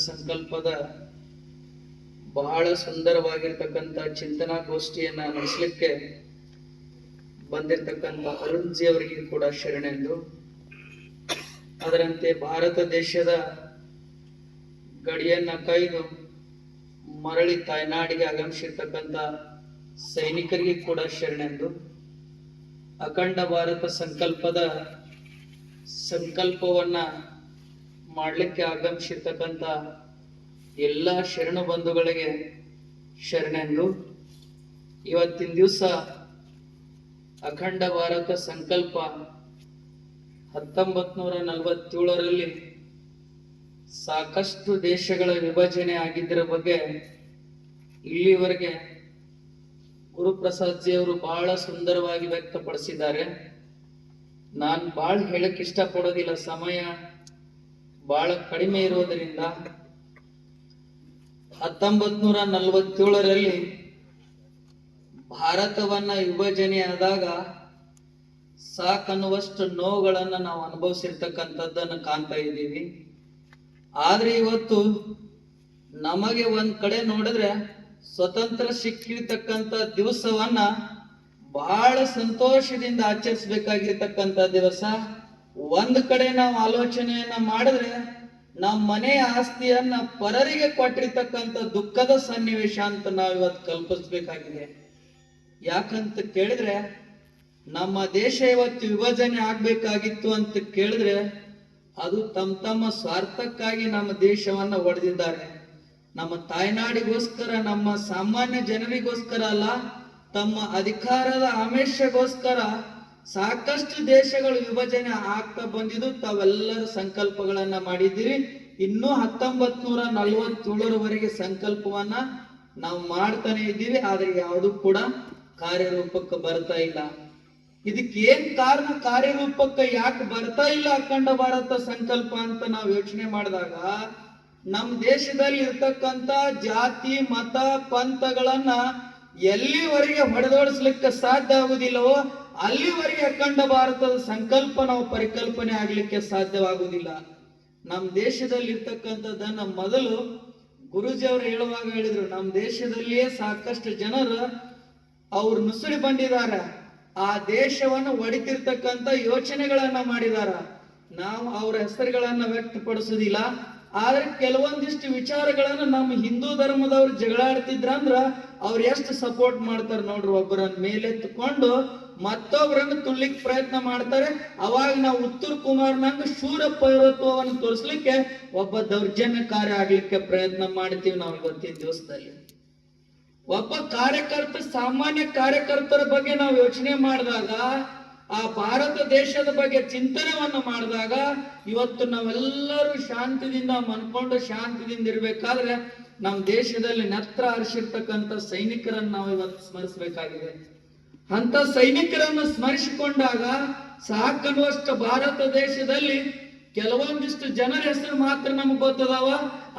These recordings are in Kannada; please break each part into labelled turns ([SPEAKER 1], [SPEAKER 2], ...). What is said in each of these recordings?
[SPEAKER 1] ಸಂಕಲ್ಪದ ಬಹಳ ಸುಂದರವಾಗಿರ್ತಕ್ಕಂಥ ಚಿಂತನಾಗೋಷ್ಠಿಯನ್ನ ನಡೆಸಲಿಕ್ಕೆ ಬಂದಿರತಕ್ಕಂಥ ಅರುಣ್ ಜಿ ಅವರಿಗೆ ಕೂಡ ಶರಣೆಂದು, ಅದರಂತೆ ಭಾರತ ದೇಶದ ಗಡಿಯನ್ನ ಕಾಯ್ದು ಮರಳಿ ತಾಯ್ನಾಡಿಗೆ ಆಗಮಿಸಿರ್ತಕ್ಕಂಥ ಸೈನಿಕರಿಗೆ ಕೂಡ ಶರಣೆಂದು, ಅಖಂಡ ಭಾರತ ಸಂಕಲ್ಪವನ್ನ ಮಾಡಲಿಕ್ಕೆ ಆಗಮಿಸಿರ್ತಕ್ಕಂಥ ಎಲ್ಲ ಶರಣ ಬಂಧುಗಳಿಗೆ ಶರಣೆಂದು, ಇವತ್ತಿನ ದಿವಸ ಅಖಂಡ ಭಾರತ ಸಂಕಲ್ಪ 1947ರಲ್ಲಿ ಸಾಕಷ್ಟು ದೇಶಗಳ ವಿಭಜನೆ ಆಗಿದ್ದರ ಬಗ್ಗೆ ಇಲ್ಲಿವರೆಗೆ ಗುರುಪ್ರಸಾದ್ ಜಿ ಅವರು ಬಹಳ ಸುಂದರವಾಗಿ ವ್ಯಕ್ತಪಡಿಸಿದ್ದಾರೆ. ನಾನು ಬಹಳ ಹೇಳಕ್ ಇಷ್ಟಪಡೋದಿಲ್ಲ, ಸಮಯ ಬಹಳ ಕಡಿಮೆ ಇರೋದರಿಂದ. 1947ರಲ್ಲಿ ಭಾರತವನ್ನ ವಿಭಜನೆ ಆದಾಗ ಸಾಕನ್ನುವಷ್ಟು ನೋವುಗಳನ್ನ ನಾವು ಅನುಭವಿಸಿರ್ತಕ್ಕಂಥದ್ದನ್ನು ಕಾಣ್ತಾ ಇದ್ದೀವಿ. ಆದ್ರೆ ಇವತ್ತು ನಮಗೆ ಒಂದ್ ಕಡೆ ನೋಡಿದ್ರೆ ಸ್ವತಂತ್ರ ಸಿಕ್ಕಿರ್ತಕ್ಕಂಥ ದಿವಸವನ್ನ ಬಹಳ ಸಂತೋಷದಿಂದ ಆಚರಿಸಬೇಕಾಗಿರ್ತಕ್ಕಂಥ ದಿವಸ. ಒಂದ್ ಕಡೆ ನಾವು ಆಲೋಚನೆಯನ್ನ ಮಾಡಿದ್ರೆ ನಮ್ಮ ಮನೆ ಆಸ್ತಿಯನ್ನ ಪರರಿಗೆ ಕೊಟ್ಟಿರ್ತಕ್ಕಂಥ ದುಃಖದ ಸನ್ನಿವೇಶ ಅಂತ ನಾವು ಇವತ್ತು ಕಲ್ಪಿಸ್ಬೇಕಾಗಿದೆ. ಯಾಕಂತ ಕೇಳಿದ್ರೆ ನಮ್ಮ ದೇಶ ಇವತ್ತು ವಿಭಜನೆ ಆಗ್ಬೇಕಾಗಿತ್ತು ಅಂತ ಕೇಳಿದ್ರೆ ಅದು ತಮ್ಮ ಸ್ವಾರ್ಥಕ್ಕಾಗಿ ನಮ್ಮ ದೇಶವನ್ನ ಒಡೆದಿದ್ದಾರೆ. ನಮ್ಮ ತಾಯ್ನಾಡಿಗೋಸ್ಕರ, ನಮ್ಮ ಸಾಮಾನ್ಯ ಜನರಿಗೋಸ್ಕರ ಅಲ್ಲ, ತಮ್ಮ ಅಧಿಕಾರದ ಆಮಿಷಗೋಸ್ಕರ ಸಾಕಷ್ಟು ದೇಶಗಳು ವಿಭಜನೆ ಆಗ್ತಾ ಬಂದಿದ್ದು. ತಾವೆಲ್ಲರ ಸಂಕಲ್ಪಗಳನ್ನ ಮಾಡಿದ್ದೀರಿ. ಇನ್ನೂ 1947ರವರೆಗೆ ಸಂಕಲ್ಪವನ್ನ ನಾವು ಮಾಡ್ತಾನೆ ಇದ್ದೀವಿ, ಆದ್ರೆ ಯಾವುದು ಕೂಡ ಕಾರ್ಯರೂಪಕ್ಕೆ ಬರ್ತಾ ಇಲ್ಲ. ಇದಕ್ಕೆ ಏನ್ ಕಾರಣ, ಕಾರ್ಯರೂಪಕ್ಕೆ ಯಾಕೆ ಬರ್ತಾ ಇಲ್ಲ ಅಖಂಡ ಭಾರತ ಸಂಕಲ್ಪ ಅಂತ ನಾವು ಯೋಚನೆ ಮಾಡಿದಾಗ, ನಮ್ಮ ದೇಶದಲ್ಲಿ ಇರ್ತಕ್ಕಂಥ ಜಾತಿ ಮತ ಪಂಥಗಳನ್ನ ಎಲ್ಲಿವರೆಗೆ ಹೊಡೆದೋಡಿಸ್ಲಿಕ್ಕೆ ಸಾಧ್ಯ ಆಗುದಿಲ್ಲವೋ ಅಲ್ಲಿವರೆಗೆ ಅಖಂಡ ಭಾರತದ ಸಂಕಲ್ಪ ನಾವು ಪರಿಕಲ್ಪನೆ ಆಗ್ಲಿಕ್ಕೆ ಸಾಧ್ಯವಾಗುವುದಿಲ್ಲ. ನಮ್ಮ ದೇಶದಲ್ಲಿ ಇರ್ತಕ್ಕಂಥದ್ದನ್ನ ಮೊದಲು ಗುರುಜಿ ಅವರು ಹೇಳುವಾಗ ಹೇಳಿದ್ರು, ನಮ್ಮ ದೇಶದಲ್ಲಿಯೇ ಸಾಕಷ್ಟು ಜನರು ಅವ್ರು ನುಸುಳಿ ಬಂದಿದ್ದಾರೆ, ಆ ದೇಶವನ್ನು ಒಡಿತಿರ್ತಕ್ಕಂಥ ಯೋಚನೆಗಳನ್ನ ಮಾಡಿದಾರ. ನಾವು ಅವರ ಹೆಸರುಗಳನ್ನ ವ್ಯಕ್ತಪಡಿಸುವುದಿಲ್ಲ, ಆದ್ರೆ ಕೆಲವೊಂದಿಷ್ಟು ವಿಚಾರಗಳನ್ನ ನಮ್ಮ ಹಿಂದೂ ಧರ್ಮದವ್ರು ಜಗಳಾಡ್ತಿದ್ರಂದ್ರ ಅವ್ರು ಎಷ್ಟು ಸಪೋರ್ಟ್ ಮಾಡ್ತಾರೆ ನೋಡ್ರಿ. ಒಬ್ಬರನ್ನ ಮೇಲೆತ್ತುಕೊಂಡು ಮತ್ತೊಬ್ಬರನ್ನು ತುಳ್ಳಿಕ್ ಪ್ರಯತ್ನ ಮಾಡ್ತಾರೆ. ಅವಾಗ ನಾವು ಉತ್ತರ ಕುಮಾರ್ನಂಗ ಶೂರ ಪೌರತ್ವವನ್ನು ತೋರಿಸ್ಲಿಕ್ಕೆ ಒಬ್ಬ ದೌರ್ಜನ್ಯಕಾರಿ ಆಗ್ಲಿಕ್ಕೆ ಪ್ರಯತ್ನ ಮಾಡ್ತೀವಿ ನಾವು ಇವತ್ತಿನ ದಿವಸದಲ್ಲಿ. ಒಬ್ಬ ಕಾರ್ಯಕರ್ತ, ಸಾಮಾನ್ಯ ಕಾರ್ಯಕರ್ತರ ಬಗ್ಗೆ ನಾವು ಯೋಚನೆ ಮಾಡಿದಾಗ, ಆ ಭಾರತ ದೇಶದ ಬಗ್ಗೆ ಚಿಂತನೆಯನ್ನು ಮಾಡಿದಾಗ, ಇವತ್ತು ನಾವೆಲ್ಲರೂ ಶಾಂತಿದಿಂದ ಮನ್ಕೊಂಡು ಶಾಂತಿದಿಂದ ಇರ್ಬೇಕಾದ್ರೆ ನಮ್ಮ ದೇಶದಲ್ಲಿ ನೆತ್ರ ಹರಿಸಿರ್ತಕ್ಕಂಥ ಸೈನಿಕರನ್ನು ನಾವು ಇವತ್ತು ಸ್ಮರಿಸಬೇಕಾಗಿದೆ. ಅಂತ ಸೈನಿಕರನ್ನು ಸ್ಮರಿಸಿಕೊಂಡಾಗ ಸಾಕನ್ನುವಷ್ಟು ಭಾರತ ದೇಶದಲ್ಲಿ ಕೆಲವೊಂದಿಷ್ಟು ಜನರ ಹೆಸರು ಮಾತ್ರ ನಮ್ಗೆ ಗೊತ್ತದಾವ,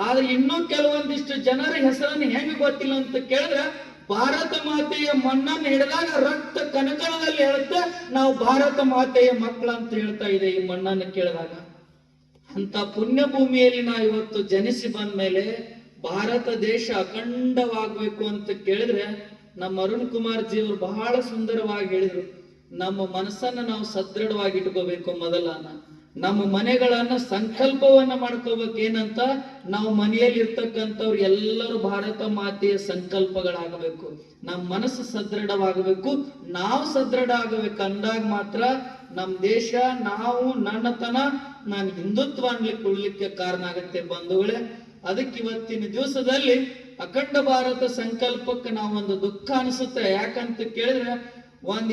[SPEAKER 1] ಆದ್ರೆ ಇನ್ನೂ ಕೆಲವೊಂದಿಷ್ಟು ಜನರ ಹೆಸರನ್ನು ಹೆಂಗ್ ಗೊತ್ತಿಲ್ಲ ಅಂತ ಕೇಳಿದ್ರೆ, ಭಾರತ ಮಾತೆಯ ಮಣ್ಣನ್ನು ಹಿಡಿದಾಗ ರಕ್ತ ಕನಕನದಲ್ಲಿ ಹೇಳುತ್ತೆ ನಾವು ಭಾರತ ಮಾತೆಯ ಮಕ್ಕಳು ಅಂತ ಹೇಳ್ತಾ ಇದೆ ಈ ಮಣ್ಣನ್ನು ಕೇಳಿದಾಗ. ಅಂತ ಪುಣ್ಯ ಭೂಮಿಯಲ್ಲಿ ನಾವು ಇವತ್ತು ಜನಿಸಿ ಬಂದ ಮೇಲೆ ಭಾರತ ದೇಶ ಅಖಂಡವಾಗಬೇಕು ಅಂತ ಕೇಳಿದ್ರೆ, ನಮ್ಮ ಅರುಣ್ ಕುಮಾರ್ ಜಿ ಅವರು ಬಹಳ ಸುಂದರವಾಗಿ ಹೇಳಿದ್ರು, ನಮ್ಮ ಮನಸ್ಸನ್ನ ನಾವು ಸದೃಢವಾಗಿ ಇಟ್ಕೋಬೇಕು. ಮೊದಲನ್ನ ನಮ್ಮ ಮನೆಗಳನ್ನ ಸಂಕಲ್ಪವನ್ನ ಮಾಡ್ಕೋಬೇಕು. ಏನಂತ, ನಾವು ಮನೆಯಲ್ಲಿ ಇರ್ತಕ್ಕಂಥವ್ರು ಎಲ್ಲರೂ ಭಾರತ ಮಾತೆಯ ಸಂಕಲ್ಪಗಳಾಗಬೇಕು. ನಮ್ಮ ಮನಸ್ಸು ಸದೃಢವಾಗಬೇಕು, ನಾವು ಸದೃಢ ಆಗಬೇಕು. ಅಂದಾಗ ಮಾತ್ರ ನಮ್ಮ ದೇಶ, ನಾವು, ನನ್ನತನ, ನಾನು ಹಿಂದುತ್ವ ಅನ್ಲಿಕ್ಕೆ ಉಳ್ಲಿಕ್ಕೆ ಕಾರಣ ಆಗತ್ತೆ ಬಂಧುಗಳೇ. ಅದಕ್ಕೆ ಇವತ್ತಿನ ದಿವಸದಲ್ಲಿ ಅಖಂಡ ಭಾರತ ಸಂಕಲ್ಪಕ್ಕೆ ನಾವು ಒಂದು ದುಃಖ ಅನಿಸುತ್ತೆ. ಯಾಕಂತ ಕೇಳಿದ್ರೆ,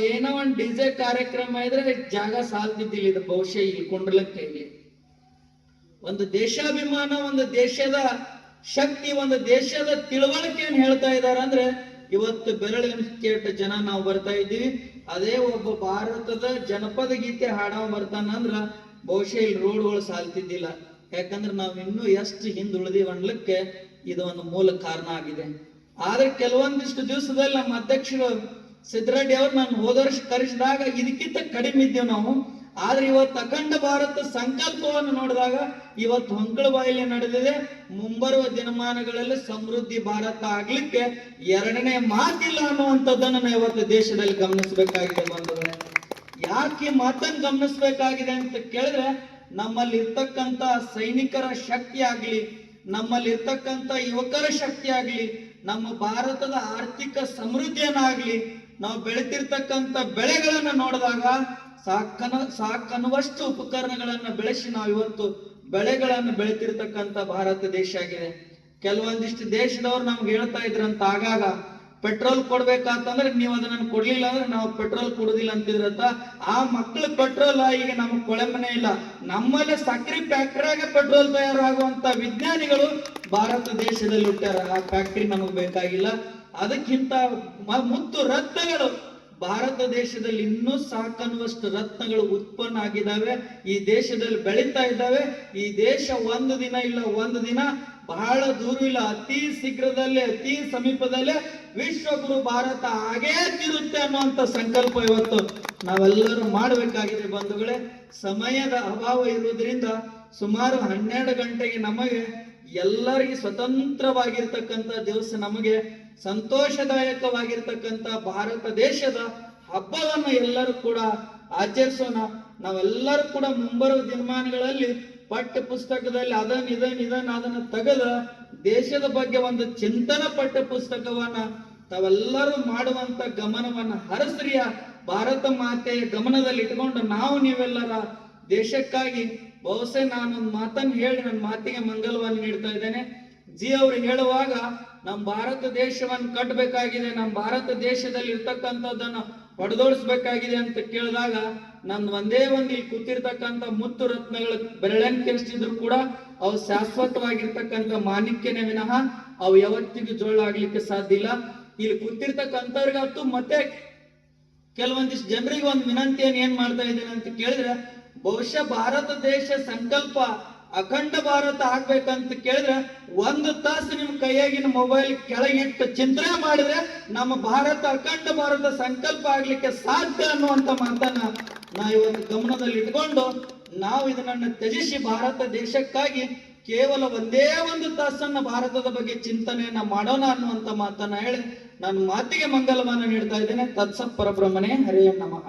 [SPEAKER 1] ಏನೋ ಒಂದು ಡಿಜೆ ಕಾರ್ಯಕ್ರಮ ಇದ್ರೆ ಜಾಗ ಸಾಲ್ತಿದ್ದಿಲ್ಲ. ಇದು ಬಹುಶಃ ಇಲ್ಲಿ ಕುಂಡ್ರಲಕ್ಕೆ ಇಲ್ಲಿ ಒಂದು ದೇಶಾಭಿಮಾನ, ಒಂದು ದೇಶದ ಶಕ್ತಿ, ಒಂದು ದೇಶದ ತಿಳುವಳಿಕೆಯನ್ನು ಹೇಳ್ತಾ ಇದ್ದಾರೆ ಅಂದ್ರೆ ಇವತ್ತು ಬೆರಳಿನ ಕೇಟ ಜನ ನಾವು ಬರ್ತಾ ಇದ್ದೀವಿ. ಅದೇ ಒಬ್ಬ ಭಾರತದ ಜನಪದ ಗೀತೆ ಹಾಡವ ಬರ್ತಾನಂದ್ರ ಬಹುಶಃ ಇಲ್ಲಿ ರೋಡ್ಗಳು ಸಾಲ್ತಿದ್ದಿಲ್ಲ. ಯಾಕಂದ್ರೆ ನಾವು ಇನ್ನೂ ಎಷ್ಟು ಹಿಂದುಳಿದೀವಿ ಅನ್ಲಿಕ್ಕೆ ಇದು ಒಂದು ಮೂಲ ಕಾರಣ ಆಗಿದೆ. ಆದ್ರೆ ಕೆಲವೊಂದಿಷ್ಟು ದಿವಸದಲ್ಲಿ ನಮ್ಮ ಅಧ್ಯಕ್ಷರು ಸಿದ್ದರೆಡ್ಡಿ ಅವ್ರು ನಾನು ಹೋದ ವರ್ಷ ಕರೆಸಿದಾಗ ಇದಕ್ಕಿಂತ ಕಡಿಮೆ ಇದ್ದೇವೆ ನಾವು. ಆದ್ರೆ ಇವತ್ತು ಅಖಂಡ ಭಾರತ ಸಂಕಲ್ಪವನ್ನು ನೋಡಿದಾಗ ಇವತ್ತು ಹೊಂಕಳಬಾಯಲ್ಲಿ ನಡೆದಿದೆ. ಮುಂಬರುವ ದಿನಮಾನಗಳಲ್ಲಿ ಸಮೃದ್ಧಿ ಭಾರತ ಆಗ್ಲಿಕ್ಕೆ ಎರಡನೇ ಮಾತಿಲ್ಲ ಅನ್ನುವಂಥದ್ದನ್ನು ನಾವು ಇವತ್ತು ದೇಶದಲ್ಲಿ ಗಮನಿಸಬೇಕಾಗಿದೆ ಬಂಧುಗಳೇ. ಯಾಕೆ ಮಾತನ್ನು ಗಮನಿಸಬೇಕಾಗಿದೆ ಅಂತ ಕೇಳಿದ್ರೆ, ನಮ್ಮಲ್ಲಿ ಇರ್ತಕ್ಕಂತ ಸೈನಿಕರ ಶಕ್ತಿ ಆಗ್ಲಿ, ನಮ್ಮಲ್ಲಿ ಇರ್ತಕ್ಕಂತ ಯುವಕರ ಶಕ್ತಿ ಆಗ್ಲಿ, ನಮ್ಮ ಭಾರತದ ಆರ್ಥಿಕ ಸಮೃದ್ಧಿಯನ್ನಾಗ್ಲಿ, ನಾವು ಬೆಳೆತಿರ್ತಕ್ಕಂಥ ಬೆಳೆಗಳನ್ನ ನೋಡಿದಾಗ ಸಾಕನ್ನುವಷ್ಟು ಉಪಕರಣಗಳನ್ನ ಬೆಳೆಸಿ ನಾವು ಇವತ್ತು ಬೆಳೆಗಳನ್ನು ಬೆಳೆತಿರ್ತಕ್ಕಂಥ ಭಾರತ ದೇಶ ಆಗಿದೆ. ಕೆಲವೊಂದಿಷ್ಟು ದೇಶದವ್ರು ನಮ್ಗೆ ಹೇಳ್ತಾ ಇದ್ರಂತ, ಆಗಾಗ ಪೆಟ್ರೋಲ್ ಕೊಡ್ಬೇಕಂತಂದ್ರೆ ನೀವು ಅದನ್ನ ಕೊಡ್ಲಿಲ್ಲ ಅಂದ್ರೆ ನಾವು ಪೆಟ್ರೋಲ್ ಕೊಡುದಿಲ್ಲ ಅಂತಿದ್ರಂತ. ಆ ಮಕ್ಕಳ ಪೆಟ್ರೋಲ್ ಈಗ ನಮಗ್ ಕೊಳೆಮನೆ ಇಲ್ಲ. ನಮ್ಮಲ್ಲಿ ಸಕ್ರೆ ಫ್ಯಾಕ್ಟ್ರಿಯಾಗ ಪೆಟ್ರೋಲ್ ತಯಾರಾಗುವಂತ ವಿಜ್ಞಾನಿಗಳು ಭಾರತ ದೇಶದಲ್ಲಿ ಹುಟ್ಟಾರ. ಆ ಫ್ಯಾಕ್ಟ್ರಿ ನಮಗ್ ಬೇಕಾಗಿಲ್ಲ. ಅದಕ್ಕಿಂತ ಮುತ್ತು ರತ್ನಗಳು ಭಾರತ ದೇಶದಲ್ಲಿ ಇನ್ನೂ ಸಾಕನ್ನುವಷ್ಟು ರತ್ನಗಳು ಉತ್ಪನ್ನ ಆಗಿದ್ದಾವೆ, ಈ ದೇಶದಲ್ಲಿ ಬೆಳೀತಾ ಇದ್ದಾವೆ. ಈ ದೇಶ ಒಂದು ದಿನ ಇಲ್ಲ ಒಂದು ದಿನ, ಬಹಳ ದೂರ ಇಲ್ಲ, ಅತಿ ಶೀಘ್ರದಲ್ಲೇ ಅತಿ ಸಮೀಪದಲ್ಲೇ ವಿಶ್ವಗುರು ಭಾರತ ಆಗೇ ತಿರುತ್ತೆ ಅನ್ನುವಂತ ಸಂಕಲ್ಪ ಇವತ್ತು ನಾವೆಲ್ಲರೂ ಮಾಡಬೇಕಾಗಿದೆ ಬಂಧುಗಳೇ. ಸಮಯದ ಅಭಾವ ಇರುವುದರಿಂದ ಸುಮಾರು 12 ಗಂಟೆಗೆ ನಮಗೆ ಎಲ್ಲರಿಗೆ ಸ್ವತಂತ್ರವಾಗಿರ್ತಕ್ಕಂಥ ದಿವಸ, ನಮಗೆ ಸಂತೋಷದಾಯಕವಾಗಿರ್ತಕ್ಕಂಥ ಭಾರತ ದೇಶದ ಹಬ್ಬವನ್ನು ಎಲ್ಲರೂ ಕೂಡ ಆಚರಿಸೋಣ. ನಾವೆಲ್ಲರೂ ಕೂಡ ಮುಂಬರುವ ದಿನಮಾನಗಳಲ್ಲಿ ಪಠ್ಯ ಪುಸ್ತಕದಲ್ಲಿ ಅದನ್ನ ತೆಗೆದ ದೇಶದ ಬಗ್ಗೆ ಒಂದು ಚಿಂತನ ಪಠ್ಯ ಪುಸ್ತಕವನ್ನ ತಾವೆಲ್ಲರೂ ಮಾಡುವಂತ ಗಮನವನ್ನ ಹರಸ್ರಿಯ ಭಾರತ ಮಾತೆಯ ಗಮನದಲ್ಲಿ ಇಟ್ಕೊಂಡು ನಾವು ನೀವೆಲ್ಲರ ದೇಶಕ್ಕಾಗಿ ಬಹುಶಃ ನಾನೊಂದು ಮಾತನ್ನು ಹೇಳಿ ನನ್ನ ಮಾತಿಗೆ ಮಂಗಲವನ್ನು ನೀಡ್ತಾ ಇದ್ದೇನೆ. ಜಿ ಅವರು ಹೇಳುವಾಗ ನಮ್ಮ ಭಾರತ ದೇಶವನ್ನು ಕಟ್ಟಬೇಕಾಗಿದೆ, ನಮ್ಮ ಭಾರತ ದೇಶದಲ್ಲಿ ಇರ್ತಕ್ಕಂಥದ್ದನ್ನು ಹೊಡೆದೋಡಿಸ್ಬೇಕಾಗಿದೆ ಅಂತ ಕೇಳಿದಾಗ ನನ್ ಒಂದೇ ಇಲ್ಲಿ ಕೂತಿರ್ತಕ್ಕಂಥ ಮುತ್ತು ರತ್ನಗಳು ಬೆರಳನ್ ಕೆಡಿಸಿದ್ರು ಕೂಡ ಅವು ಶಾಶ್ವತವಾಗಿರ್ತಕ್ಕಂಥ ಮಾಣಿಕ್ಯನೇ ವಿನಃ ಅವು ಯಾವತ್ತಿಗೂ ಜೋಳ ಆಗ್ಲಿಕ್ಕೆ ಸಾಧ್ಯ ಇಲ್ಲ. ಇಲ್ಲಿ ಕೂತಿರ್ತಕ್ಕಂಥವ್ರಿಗಂತೂ ಮತ್ತೆ ಕೆಲವೊಂದಿಷ್ಟು ಜನರಿಗೆ ಒಂದು ವಿನಂತಿಯನ್ನು ಏನ್ ಮಾಡ್ತಾ ಇದ್ದೇನೆ ಅಂತ ಕೇಳಿದ್ರೆ, ಬಹುಶಃ ಭಾರತ ದೇಶ ಸಂಕಲ್ಪ ಅಖಂಡ ಭಾರತ ಆಗ್ಬೇಕಂತ ಕೇಳಿದ್ರೆ 1 ತಾಸು ನಿಮ್ ಕೈಯಾಗಿನ ಮೊಬೈಲ್ ಕೆಳಗಿಟ್ಟು ಚಿಂತನೆ ಮಾಡಿದ್ರೆ ನಮ್ಮ ಭಾರತ ಅಖಂಡ ಭಾರತ ಸಂಕಲ್ಪ ಆಗ್ಲಿಕ್ಕೆ ಸಾಧ್ಯ ಅನ್ನುವಂತ ಮಾತನ್ನ ನಾವು ಇವತ್ತು ಗಮನದಲ್ಲಿ ಇಟ್ಕೊಂಡು ನಾವು ಇದನ್ನ ತ್ಯಜಿಸಿ ಭಾರತ ದೇಶಕ್ಕಾಗಿ ಕೇವಲ ಒಂದೇ 1 ತಾಸನ್ನ ಭಾರತದ ಬಗ್ಗೆ ಚಿಂತನೆಯನ್ನ ಮಾಡೋಣ ಅನ್ನುವಂತ ಮಾತನ್ನ ಹೇಳಿ ನಾನು ಮಾತಿಗೆ ಮಂಗಲವನ್ನ ನೀಡ್ತಾ ಇದ್ದೇನೆ. ತತ್ಸತ್ ಪರಬ್ರಹ್ಮನೇ ಹರಿಯೇ ನಮಃ.